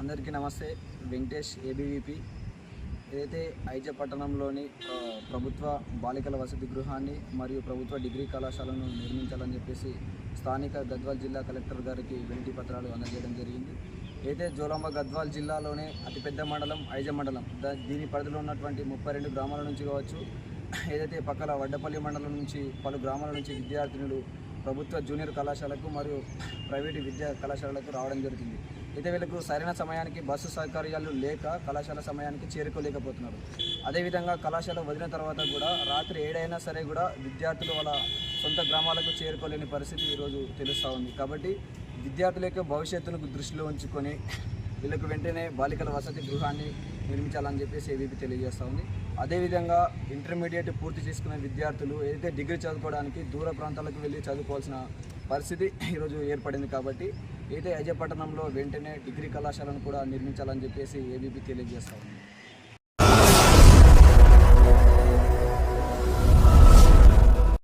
అందరికీ నమస్తే. వెంకటేష్, ఏబీవీపీ. ఏదైతే ఐజ పట్టణంలోని ప్రభుత్వ బాలికల వసతి గృహాన్ని మరియు ప్రభుత్వ డిగ్రీ కళాశాలను నిర్మించాలని చెప్పేసి స్థానిక గద్వాల్ జిల్లా కలెక్టర్ గారికి వినతి పత్రాలు అందజేయడం జరిగింది. అయితే జోలాంబ గద్వాల్ జిల్లాలోనే అతిపెద్ద మండలం ఐజ మండలం. దీని పరిధిలో ఉన్నటువంటి 32 గ్రామాల నుంచి కావచ్చు, ఏదైతే పక్కల వడ్డపల్లి మండలం నుంచి పలు గ్రామాల నుంచి విద్యార్థినులు ప్రభుత్వ జూనియర్ కళాశాలకు మరియు ప్రైవేటు విద్యా కళాశాలలకు రావడం జరుగుతుంది. అయితే వీళ్ళకు సరైన సమయానికి బస్సు సౌకర్యాలు లేక కళాశాల సమయానికి చేరుకోలేకపోతున్నారు. అదేవిధంగా కళాశాల వదిలిన తర్వాత కూడా రాత్రి 7 అయినా సరే కూడా విద్యార్థులు వాళ్ళ సొంత గ్రామాలకు చేరుకోలేని పరిస్థితి ఈరోజు తెలుస్తూ ఉంది. కాబట్టి విద్యార్థుల యొక్క భవిష్యత్తును దృష్టిలో ఉంచుకొని వీళ్ళకు వెంటనే బాలికల వసతి గృహాన్ని నిర్మించాలని చెప్పేసి ఏబీపీ తెలియజేస్తూ ఉంది. అదేవిధంగా ఇంటర్మీడియట్ పూర్తి చేసుకున్న విద్యార్థులు ఏదైతే డిగ్రీ చదువుకోవడానికి దూర ప్రాంతాలకు వెళ్ళి చదువుకోవాల్సిన పరిస్థితి ఈరోజు ఏర్పడింది. కాబట్టి అయితే ఐజ పట్టణంలో వెంటనే డిగ్రీ కళాశాలను కూడా నిర్మించాలని చెప్పేసి ఏబీపీ తెలియజేస్తూ ఉంది.